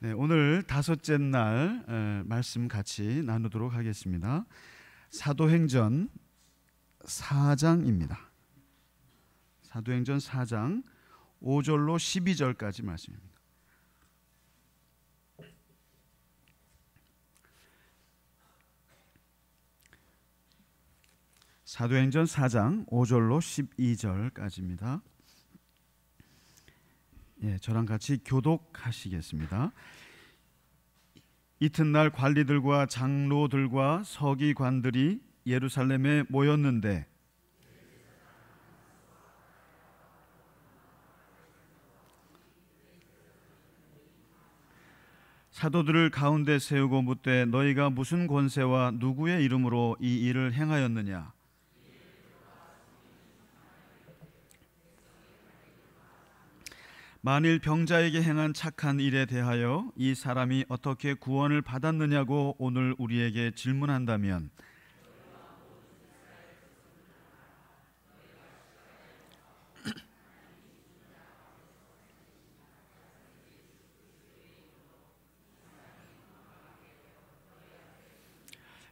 네, 오늘 다섯째 날 말씀 같이 나누도록 하겠습니다. 사도행전 4장입니다. 사도행전 4장 5절로 12절까지 말씀입니다. 사도행전 4장 5절로 12절까지입니다. 예, 저랑 같이 교독하시겠습니다. 이튿날 관리들과 장로들과 서기관들이 예루살렘에 모였는데 사도들을 가운데 세우고 묻되 너희가 무슨 권세와 누구의 이름으로 이 일을 행하였느냐? 만일 병자에게 행한 착한 일에 대하여 이 사람이 어떻게 구원을 받았느냐고 오늘 우리에게 질문한다면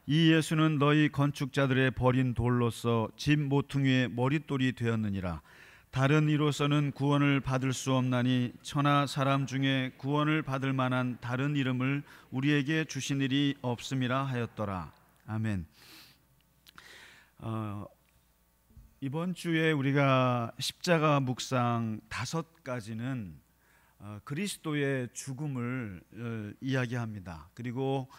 이 예수는 너희 건축자들의 버린 돌로서 집 모퉁이의 머릿돌이 되었느니라. 다른 이로서는 구원을 받을 수 없나니 천하 사람 중에 구원을 받을 만한 다른 이름을 우리에게 주신 일이 없음이라 하였더라. 아멘. 이번 주에 우리가 십자가 묵상 5가지는 그리스도의 죽음을 이야기합니다. 그리고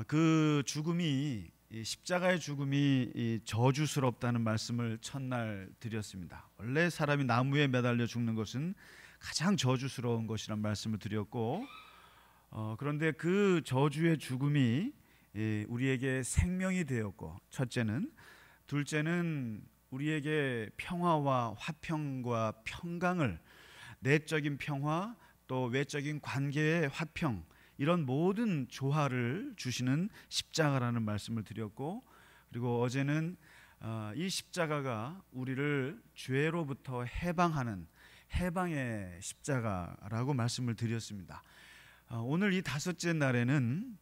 그 죽음이 십자가의 죽음이 저주스럽다는 말씀을 첫날 드렸습니다. 원래 사람이 나무에 매달려 죽는 것은 가장 저주스러운 것이란 말씀을 드렸고, 그런데 그 저주의 죽음이 우리에게 생명이 되었고, 첫째는, 둘째는 우리에게 평화와 화평과 평강을, 내적인 평화 또 외적인 관계의 화평, 이런 모든 조화를 주시는 십자가라는 말씀을 드렸고, 그리고 어제는 이 십자가가 우리를 죄로부터 해방하는 해방의 십자가라고 말씀을 드렸습니다. 오늘 이 5째 날에는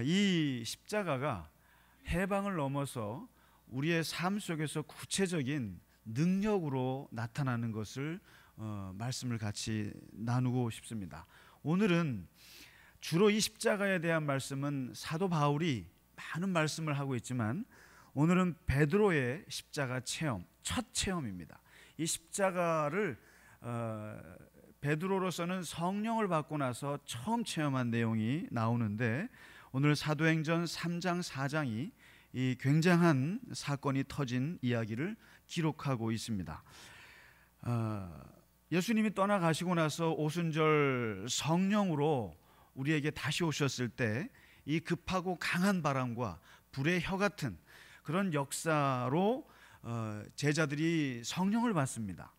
이 십자가가 해방을 넘어서 우리의 삶 속에서 구체적인 능력으로 나타나는 것을 말씀을 같이 나누고 싶습니다. 오늘은 주로 이 십자가에 대한 말씀은 사도 바울이 많은 말씀을 하고 있지만 오늘은 베드로의 십자가 체험, 첫 체험입니다. 이 십자가를 베드로로서는 성령을 받고 나서 처음 체험한 내용이 나오는데, 오늘 사도행전 3장 4장이 이 굉장한 사건이 터진 이야기를 기록하고 있습니다. 예수님이 떠나가시고 나서 오순절 성령으로 우리에게 다시 오셨을 때 이 급하고 강한 바람과 불의 혀 같은 그런 역사로 제자들이 성령을 받습니다.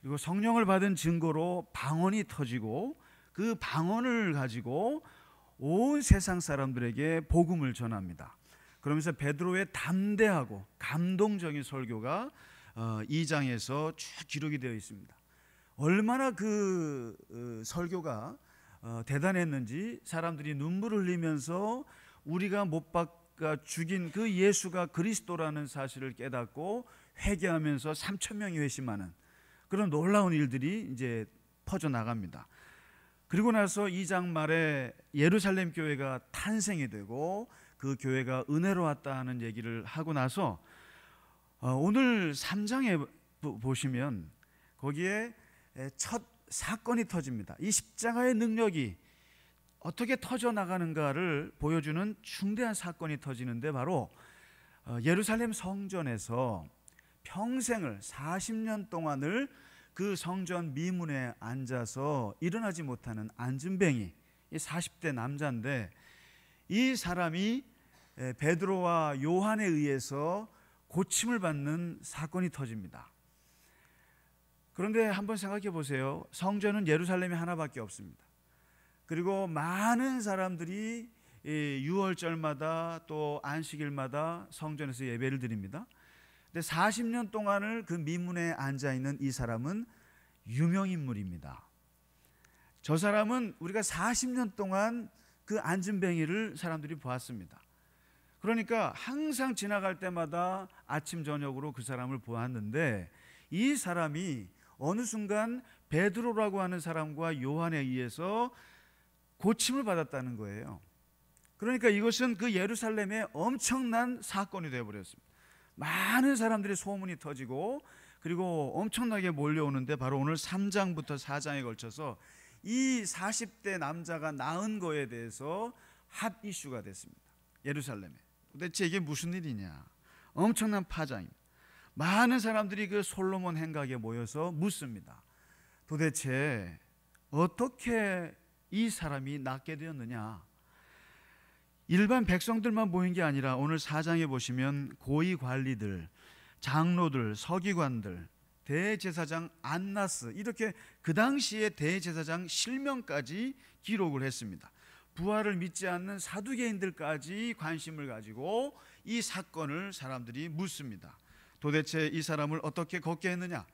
그리고 성령을 받은 증거로 방언이 터지고 그 방언을 가지고 온 세상 사람들에게 복음을 전합니다. 그러면서 베드로의 담대하고 감동적인 설교가 2장에서 쭉 기록이 되어 있습니다. 얼마나 그 설교가 대단했는지 사람들이 눈물을 흘리면서 우리가 못 박아 죽인 그 예수가 그리스도라는 사실을 깨닫고 회개하면서 3,000명이 회심하는 그런 놀라운 일들이 이제 퍼져나갑니다. 그리고 나서 2장 말에 예루살렘 교회가 탄생이 되고 그 교회가 은혜로 왔다 하는 얘기를 하고 나서 오늘 3장에 보시면 거기에 첫 사건이 터집니다. 이 십자가의 능력이 어떻게 터져나가는가를 보여주는 중대한 사건이 터지는데, 바로 예루살렘 성전에서 평생을 40년 동안을 그 성전 미문에 앉아서 일어나지 못하는 안진뱅이, 이 40대 남자인데, 이 사람이 베드로와 요한에 의해서 고침을 받는 사건이 터집니다. 그런데 한번 생각해 보세요. 성전은 예루살렘에 하나밖에 없습니다. 그리고 많은 사람들이 유월절마다 또 안식일마다 성전에서 예배를 드립니다. 근데 40년 동안을 그 미문에 앉아 있는 이 사람은 유명인물입니다. 저 사람은 우리가 40년 동안 그 안진뱅이를 사람들이 보았습니다. 그러니까 항상 지나갈 때마다 아침 저녁으로 그 사람을 보았는데, 이 사람이 어느 순간 베드로라고 하는 사람과 요한에 의해서 고침을 받았다는 거예요. 그러니까 이것은 그 예루살렘의 엄청난 사건이 되어버렸습니다. 많은 사람들의 소문이 터지고, 그리고 엄청나게 몰려오는데, 바로 오늘 3장부터 4장에 걸쳐서 이 40대 남자가 낳은 거에 대해서 핫 이슈가 됐습니다. 예루살렘에. 도대체 이게 무슨 일이냐. 엄청난 파장입니다. 많은 사람들이 그 솔로몬 행각에 모여서 묻습니다. 도대체 어떻게 이 사람이 낳게 되었느냐. 일반 백성들만 모인 게 아니라 오늘 4장에 보시면 고위 관리들, 장로들, 서기관들, 대제사장 안나스, 이렇게 그 당시에 대제사장 실명까지 기록을 했습니다. 부활을 믿지 않는 사두개인들까지 관심을 가지고 이 사건을 사람들이 묻습니다. 도대체 이 사람을 어떻게 걷게 했느냐?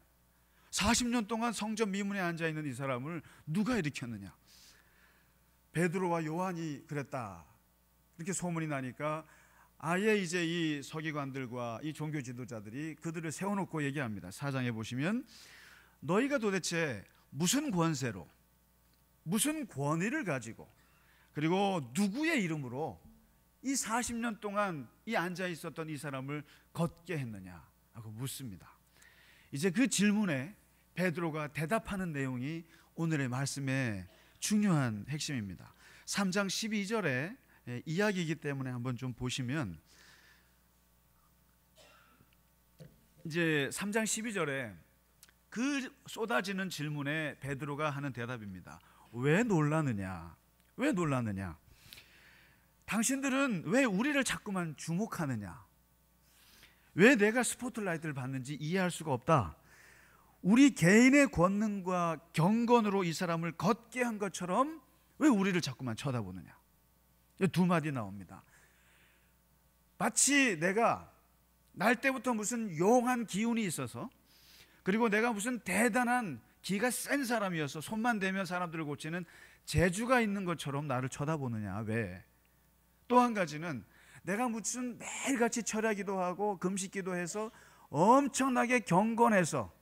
40년 동안 성전 미문에 앉아있는 이 사람을 누가 일으켰느냐? 베드로와 요한이 그랬다, 이렇게 소문이 나니까 아예 이제 이 서기관들과 이 종교 지도자들이 그들을 세워놓고 얘기합니다. 4장에 보시면 너희가 도대체 무슨 권세로, 무슨 권위를 가지고, 그리고 누구의 이름으로 이 40년 동안 이 앉아 있었던 이 사람을 걷게 했느냐 하고 묻습니다. 이제 그 질문에 베드로가 대답하는 내용이 오늘의 말씀의 중요한 핵심입니다. 3장 12절에 이야기이기 때문에 한번 좀 보시면, 이제 3장 12절에 그 쏟아지는 질문에 베드로가 하는 대답입니다. 왜 놀라느냐? 왜 놀라느냐? 당신들은 왜 우리를 자꾸만 주목하느냐? 왜 내가 스포트라이트를 받는지 이해할 수가 없다. 우리 개인의 권능과 경건으로 이 사람을 걷게 한 것처럼 왜 우리를 자꾸만 쳐다보느냐? 두 마디 나옵니다. 마치 내가 날 때부터 무슨 용한 기운이 있어서, 그리고 내가 무슨 대단한 기가 센 사람이어서 손만 대면 사람들을 고치는 재주가 있는 것처럼 나를 쳐다보느냐? 왜? 또 한 가지는 내가 무슨 매일같이 철야기도 하고 금식기도 해서 엄청나게 경건해서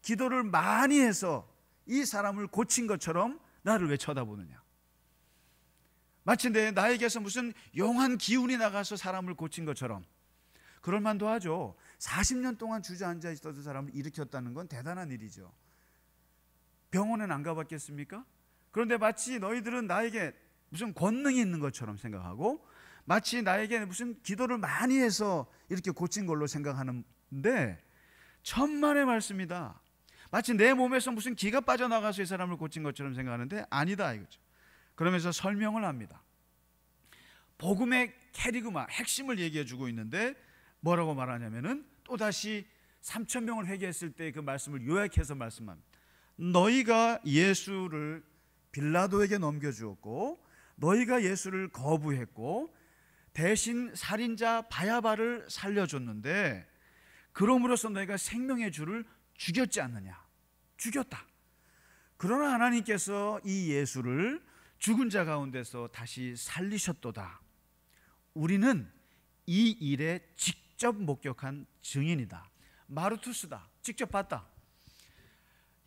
기도를 많이 해서 이 사람을 고친 것처럼 나를 왜 쳐다보느냐? 마치 나에게서 무슨 용한 기운이 나가서 사람을 고친 것처럼. 그럴 만도 하죠. 40년 동안 주저앉아 있었던 사람을 일으켰다는 건 대단한 일이죠. 병원엔 안 가봤겠습니까? 그런데 마치 너희들은 나에게 무슨 권능이 있는 것처럼 생각하고, 마치 나에게 무슨 기도를 많이 해서 이렇게 고친 걸로 생각하는데, 천만의 말씀이다. 마치 내 몸에서 무슨 기가 빠져나가서 이 사람을 고친 것처럼 생각하는데 아니다 이거죠. 그러면서 설명을 합니다. 복음의 캐리그마, 핵심을 얘기해 주고 있는데 뭐라고 말하냐면은, 또다시 3,000명을 회개했을 때 그 말씀을 요약해서 말씀합니다. 너희가 예수를 빌라도에게 넘겨주었고, 너희가 예수를 거부했고, 대신 살인자 바야바를 살려줬는데, 그럼으로써 너희가 생명의 주를 죽였지 않느냐? 죽였다. 그러나 하나님께서 이 예수를 죽은 자 가운데서 다시 살리셨도다. 우리는 이 일에 직접 목격한 증인이다. 마르투스다. 직접 봤다.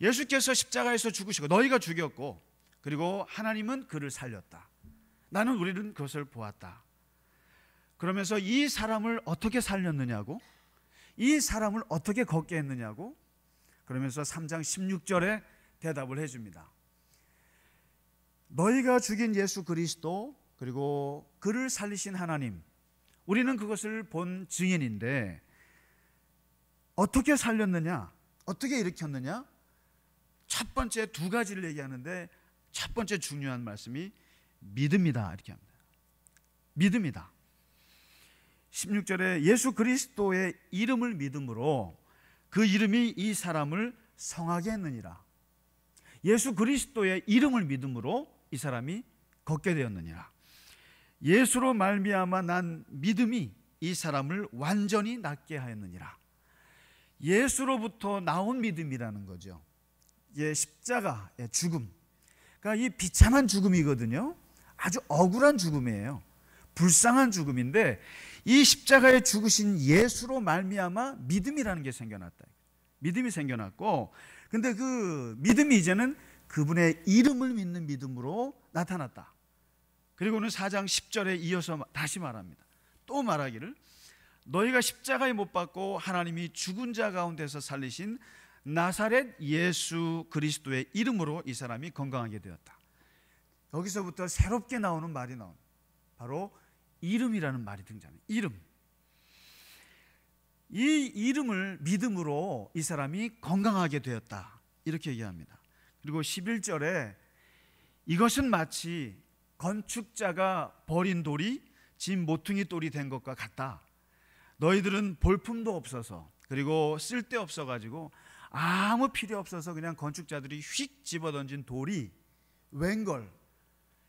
예수께서 십자가에서 죽으시고 너희가 죽였고, 그리고 하나님은 그를 살렸다. 우리는 그것을 보았다. 그러면서 이 사람을 어떻게 살렸느냐고, 이 사람을 어떻게 걷게 했느냐고, 그러면서 3장 16절에 대답을 해줍니다. 너희가 죽인 예수 그리스도, 그리고 그를 살리신 하나님, 우리는 그것을 본 증인인데 어떻게 살렸느냐, 어떻게 일으켰느냐? 첫 번째 두 가지를 얘기하는데, 첫 번째 중요한 말씀이 믿음이다 이렇게 합니다. 믿음이다. 16절에 예수 그리스도의 이름을 믿음으로 그 이름이 이 사람을 성하게 했느니라. 예수 그리스도의 이름을 믿음으로 이 사람이 걷게 되었느니라. 예수로 말미암아 난 믿음이 이 사람을 완전히 낫게 하였느니라. 예수로부터 나온 믿음이라는 거죠. 십자가의 죽음, 그러니까 이 비참한 죽음이거든요. 아주 억울한 죽음이에요. 불쌍한 죽음인데 이 십자가에 죽으신 예수로 말미암아 믿음이라는 게 생겨났다. 믿음이 생겨났고, 근데 그 믿음이 이제는 그분의 이름을 믿는 믿음으로 나타났다. 그리고는 4장 10절에 이어서 다시 말합니다. 또 말하기를 너희가 십자가에 못 박고 하나님이 죽은 자 가운데서 살리신 나사렛 예수 그리스도의 이름으로 이 사람이 건강하게 되었다. 여기서부터 새롭게 나오는 말이 나옵니다. 바로 이름이라는 말이 등장합니다. 이름. 이 이름을 믿음으로 이 사람이 건강하게 되었다. 이렇게 얘기합니다. 그리고 11절에 이것은 마치 건축자가 버린 돌이 집 모퉁이 돌이 된 것과 같다. 너희들은 볼품도 없어서 그리고 쓸데없어 가지고 아무 필요 없어서 그냥 건축자들이 휙 집어던진 돌이 웬걸,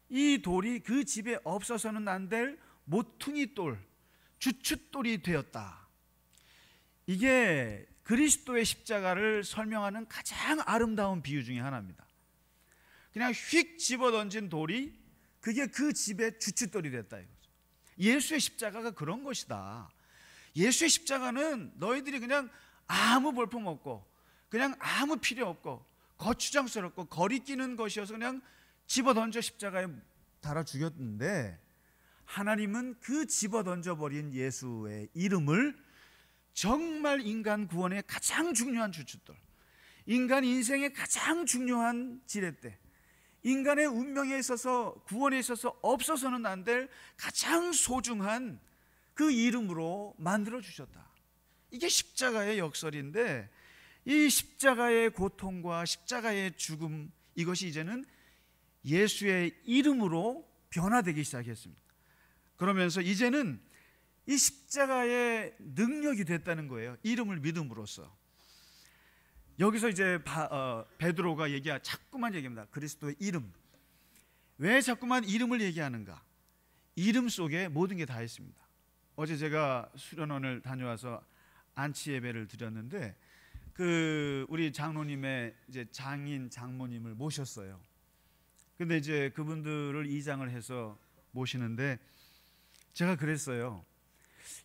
이 돌이 그 집에 없어서는 안 될 모퉁이 돌, 주춧돌이 되었다. 이게 그리스도의 십자가를 설명하는 가장 아름다운 비유 중에 하나입니다. 그냥 휙 집어던진 돌이 그게 그 집의 주춧돌이 됐다 이거죠. 예수의 십자가가 그런 것이다. 예수의 십자가는 너희들이 그냥 아무 볼품 없고 그냥 아무 필요 없고 거추장스럽고 거리끼는 것이어서 그냥 집어던져 십자가에 달아 죽였는데, 하나님은 그 집어던져버린 예수의 이름을 정말 인간 구원의 가장 중요한 주춧돌, 인간 인생의 가장 중요한 지렛대, 인간의 운명에 있어서 구원에 있어서 없어서는 안 될 가장 소중한 그 이름으로 만들어 주셨다. 이게 십자가의 역설인데, 이 십자가의 고통과 십자가의 죽음, 이것이 이제는 예수의 이름으로 변화되기 시작했습니다. 그러면서 이제는 이 십자가의 능력이 됐다는 거예요. 이름을 믿음으로써. 여기서 이제 베드로가 자꾸만 얘기합니다. 그리스도의 이름. 왜 자꾸만 이름을 얘기하는가? 이름 속에 모든 게 다 있습니다. 어제 제가 수련원을 다녀와서 안치 예배를 드렸는데 우리 장로님의 이제 장인 장모님을 모셨어요. 근데 이제 그분들을 이장을 해서 모시는데 제가 그랬어요.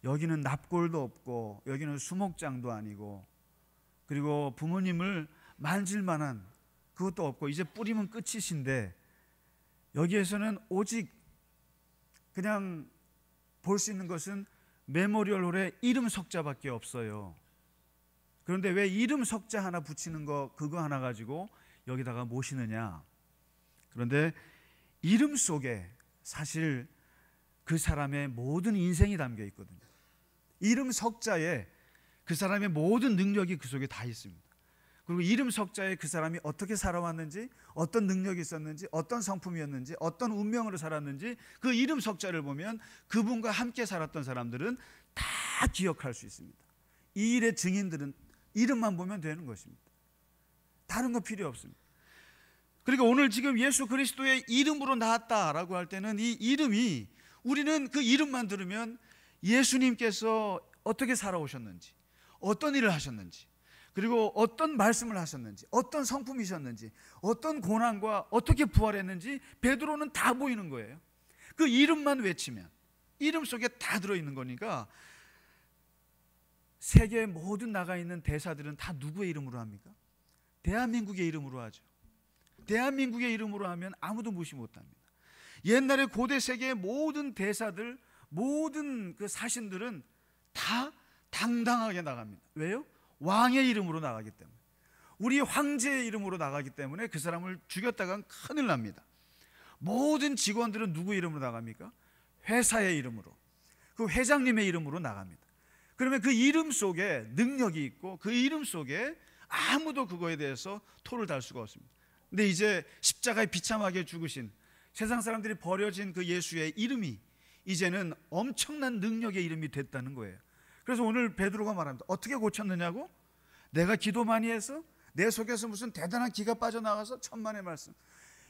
여기는 납골도 없고 여기는 수목장도 아니고 그리고 부모님을 만질 만한 그것도 없고 이제 뿌리면 끝이신데 여기에서는 오직 그냥 볼 수 있는 것은 메모리얼홀에 이름 석자밖에 없어요. 그런데 왜 이름 석자 하나 붙이는 거 그거 하나 가지고 여기다가 모시느냐? 그런데 이름 속에 사실 그 사람의 모든 인생이 담겨 있거든요. 이름 석자에 그 사람의 모든 능력이 그 속에 다 있습니다. 그리고 이름 석자에 그 사람이 어떻게 살아왔는지, 어떤 능력이 있었는지, 어떤 성품이었는지, 어떤 운명으로 살았는지 그 이름 석자를 보면 그분과 함께 살았던 사람들은 다 기억할 수 있습니다. 이 일의 증인들은 이름만 보면 되는 것입니다. 다른 거 필요 없습니다. 그러니까 오늘 지금 예수 그리스도의 이름으로 나왔다라고 할 때는 이 이름이, 우리는 그 이름만 들으면 예수님께서 어떻게 살아오셨는지, 어떤 일을 하셨는지, 그리고 어떤 말씀을 하셨는지, 어떤 성품이셨는지, 어떤 고난과 어떻게 부활했는지 베드로는 다 보이는 거예요. 그 이름만 외치면 이름 속에 다 들어있는 거니까 세계 모든 나가 있는 대사들은 다 누구의 이름으로 합니까? 대한민국의 이름으로 하죠. 대한민국의 이름으로 하면 아무도 무시 못합니다. 옛날에 고대 세계의 모든 대사들, 모든 그 사신들은 다 당당하게 나갑니다. 왜요? 왕의 이름으로 나가기 때문에, 우리 황제의 이름으로 나가기 때문에 그 사람을 죽였다간 큰일 납니다. 모든 직원들은 누구 이름으로 나갑니까? 회사의 이름으로, 그 회장님의 이름으로 나갑니다. 그러면 그 이름 속에 능력이 있고 그 이름 속에 아무도 그거에 대해서 토를 달 수가 없습니다. 근데 이제 십자가에 비참하게 죽으신, 세상 사람들이 버려진 그 예수의 이름이 이제는 엄청난 능력의 이름이 됐다는 거예요. 그래서 오늘 베드로가 말합니다. 어떻게 고쳤느냐고? 내가 기도 많이 해서 내 속에서 무슨 대단한 기가 빠져나가서 천만의 말씀,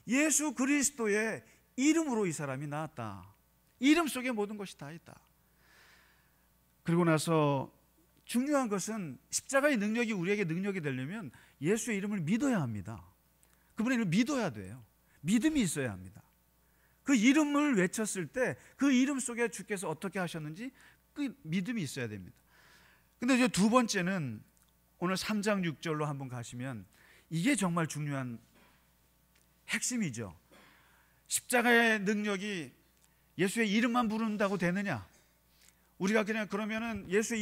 예수 그리스도의 이름으로 이 사람이 나왔다. 이름 속에 모든 것이 다 있다. 그리고 나서 중요한 것은 십자가의 능력이 우리에게 능력이 되려면 예수의 이름을 믿어야 합니다. 그분의 이름을 믿어야 돼요. 믿음이 있어야 합니다. 그 이름을 외쳤을 때 그 이름 속에 주께서 어떻게 하셨는지 그 믿음이 있어야 됩니다. 근데 이제 두 번째는 오늘 3장 6절로 한번 가시면 이게 정말 중요한 핵심이죠. 십자가의 능력이 예수의 이름만 부른다고 되느냐? 우리가 그냥 그러면은 예수의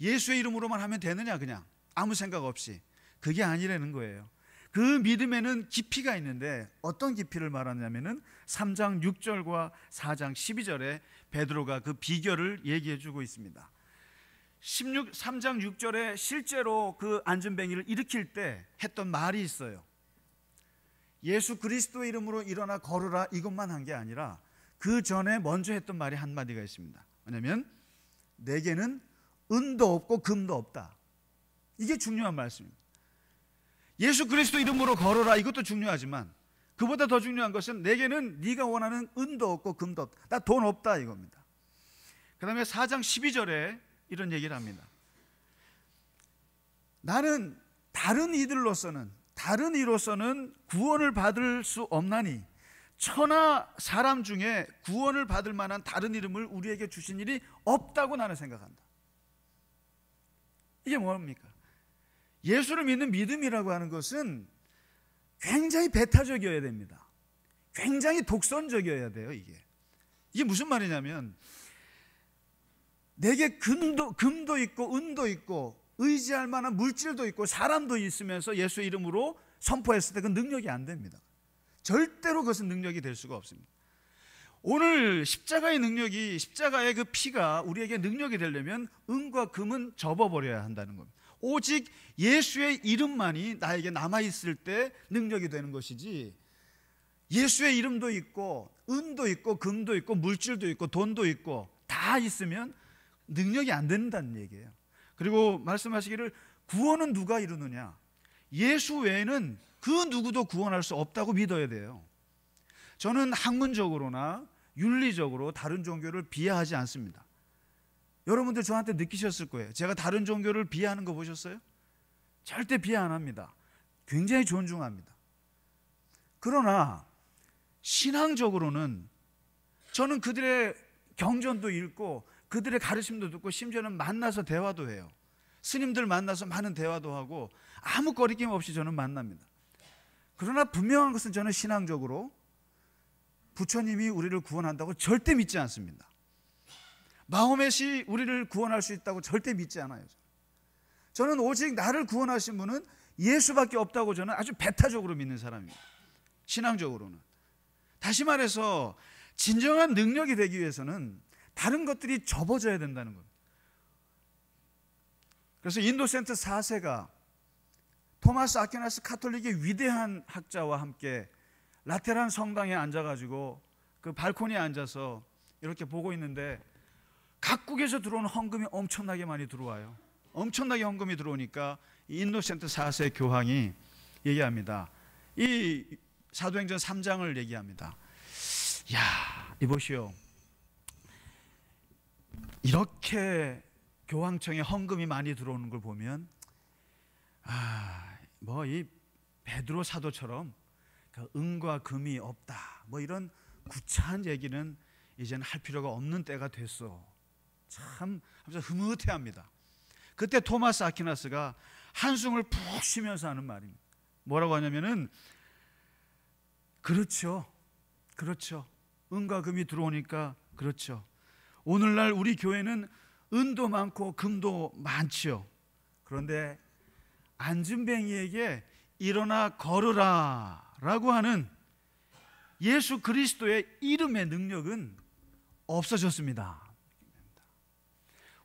이름으로만 하면 되느냐? 그냥 아무 생각 없이. 그게 아니라는 거예요. 그 믿음에는 깊이가 있는데 어떤 깊이를 말하냐면은 3장 6절과 4장 12절에 베드로가 그 비결을 얘기해 주고 있습니다. 3장 6절에 실제로 그 안전뱅이를 일으킬 때 했던 말이 있어요. 예수 그리스도의 이름으로 일어나 걸으라, 이것만 한 게 아니라 그 전에 먼저 했던 말이 한마디가 있습니다. 뭐냐면 내게는 은도 없고 금도 없다. 이게 중요한 말씀입니다. 예수 그리스도 이름으로 걸어라, 이것도 중요하지만 그보다 더 중요한 것은 내게는 네가 원하는 은도 없고 금도 없다. 나 돈 없다, 이겁니다. 그 다음에 4장 12절에 이런 얘기를 합니다. 나는 다른 이로서는 구원을 받을 수 없나니 천하 사람 중에 구원을 받을 만한 다른 이름을 우리에게 주신 일이 없다고 나는 생각한다. 이게 뭡니까? 예수를 믿는 믿음이라고 하는 것은 굉장히 배타적이어야 됩니다. 굉장히 독선적이어야 돼요. 이게 무슨 말이냐면 내게 금도 있고 은도 있고 의지할 만한 물질도 있고 사람도 있으면서 예수의 이름으로 선포했을 때 그 능력이 안 됩니다. 절대로 그것은 능력이 될 수가 없습니다. 오늘 십자가의 그 피가 우리에게 능력이 되려면 은과 금은 접어버려야 한다는 겁니다. 오직 예수의 이름만이 나에게 남아있을 때 능력이 되는 것이지, 예수의 이름도 있고 은도 있고 금도 있고 물질도 있고 돈도 있고 다 있으면 능력이 안 된다는 얘기예요. 그리고 말씀하시기를 구원은 누가 이루느냐? 예수 외에는 그 누구도 구원할 수 없다고 믿어야 돼요. 저는 학문적으로나 윤리적으로 다른 종교를 비하하지 않습니다. 여러분들 저한테 느끼셨을 거예요. 제가 다른 종교를 비하하는 거 보셨어요? 절대 비하 안 합니다. 굉장히 존중합니다. 그러나 신앙적으로는 저는 그들의 경전도 읽고 그들의 가르침도 듣고 심지어는 만나서 대화도 해요. 스님들 만나서 많은 대화도 하고 아무 거리낌 없이 저는 만납니다. 그러나 분명한 것은 저는 신앙적으로 부처님이 우리를 구원한다고 절대 믿지 않습니다. 마호멧이 우리를 구원할 수 있다고 절대 믿지 않아요. 저는 오직 나를 구원하신 분은 예수밖에 없다고 저는 아주 배타적으로 믿는 사람입니다. 신앙적으로는. 다시 말해서 진정한 능력이 되기 위해서는 다른 것들이 접어져야 된다는 겁니다. 그래서 인노센트 4세가 토마스 아퀴나스 카톨릭의 위대한 학자와 함께 라테란 성당에 앉아가지고 그 발코니에 앉아서 이렇게 보고 있는데 각국에서 들어오는 헌금이 엄청나게 많이 들어와요. 엄청나게 헌금이 들어오니까 인노센트 4세 교황이 얘기합니다. 이 사도행전 3장을 얘기합니다. 야, 이보시오. 이렇게 교황청에 헌금이 많이 들어오는 걸 보면 이 베드로 사도처럼 은과 금이 없다, 이런 구차한 얘기는 이제는 할 필요가 없는 때가 됐어. 참 흐뭇해합니다. 그때 토마스 아퀴나스가 한숨을 푹 쉬면서 하는 말입니다. 뭐라고 하냐면은 그렇죠. 은과 금이 들어오니까 그렇죠. 오늘날 우리 교회는 은도 많고 금도 많지요. 그런데 안진뱅이에게 일어나 걸으라 라고 하는 예수 그리스도의 이름의 능력은 없어졌습니다.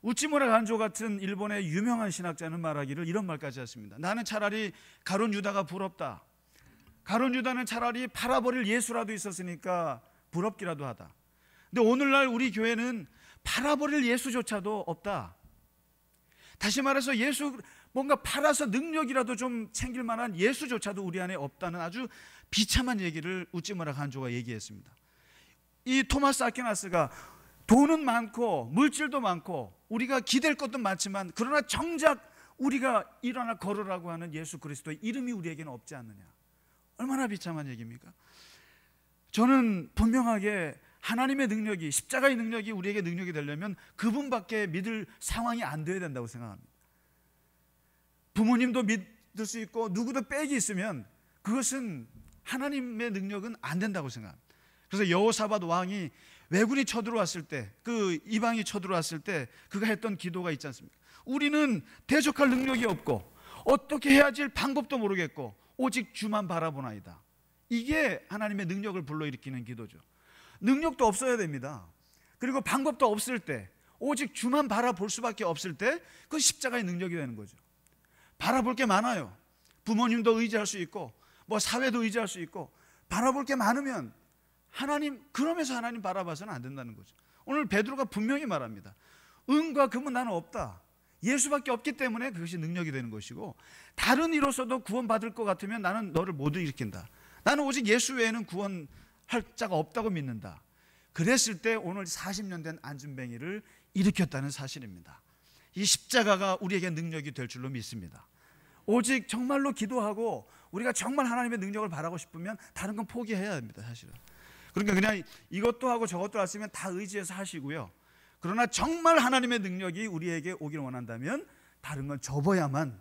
우치무라 간조 같은 일본의 유명한 신학자는 말하기를 이런 말까지 했습니다. 나는 차라리 가룟 유다가 부럽다. 가룟 유다는 차라리 팔아버릴 예수라도 있었으니까 부럽기라도 하다. 근데 오늘날 우리 교회는 팔아버릴 예수조차도 없다. 다시 말해서 뭔가 팔아서 능력이라도 좀 챙길 만한 예수조차도 우리 안에 없다는 아주 비참한 얘기를 우찌무라 간조가 얘기했습니다. 이 토마스 아퀴나스가 돈은 많고 물질도 많고 우리가 기댈 것도 많지만 그러나 정작 우리가 일어나 걸으라고 하는 예수 그리스도의 이름이 우리에게는 없지 않느냐. 얼마나 비참한 얘기입니까? 저는 분명하게 하나님의 능력이, 십자가의 능력이 우리에게 능력이 되려면 그분밖에 믿을 상황이 안 돼야 된다고 생각합니다. 부모님도 믿을 수 있고 누구도 빽이 있으면 그것은 하나님의 능력은 안 된다고 생각합니다. 그래서 여호사밧 왕이 왜군이 쳐들어왔을 때, 그 이방이 쳐들어왔을 때 그가 했던 기도가 있지 않습니까? 우리는 대적할 능력이 없고 어떻게 해야 할 방법도 모르겠고 오직 주만 바라보나이다. 이게 하나님의 능력을 불러일으키는 기도죠. 능력도 없어야 됩니다. 그리고 방법도 없을 때, 오직 주만 바라볼 수밖에 없을 때, 그건 십자가의 능력이 되는 거죠. 바라볼 게 많아요. 부모님도 의지할 수 있고 사회도 의지할 수 있고, 바라볼 게 많으면 하나님, 그러면서 하나님 바라봐서는 안 된다는 거죠. 오늘 베드로가 분명히 말합니다. 은과 금은 나는 없다. 예수밖에 없기 때문에 그것이 능력이 되는 것이고, 다른 이로서도 구원받을 것 같으면 나는 너를 못 일으킨다. 나는 오직 예수 외에는 구원할 자가 없다고 믿는다. 그랬을 때 오늘 40년 된 안준뱅이를 일으켰다는 사실입니다. 이 십자가가 우리에게 능력이 될 줄로 믿습니다. 오직 정말로 기도하고 우리가 정말 하나님의 능력을 바라고 싶으면 다른 건 포기해야 됩니다, 사실은. 그러니까 그냥 이것도 하고 저것도 하시면 다 의지해서 하시고요. 그러나 정말 하나님의 능력이 우리에게 오기를 원한다면 다른 건 접어야만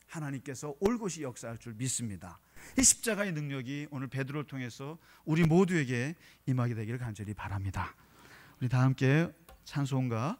하나님께서 올곧이 역사할 줄 믿습니다. 이 십자가의 능력이 오늘 베드로를 통해서 우리 모두에게 임하게 되기를 간절히 바랍니다. 우리 다 함께 찬송가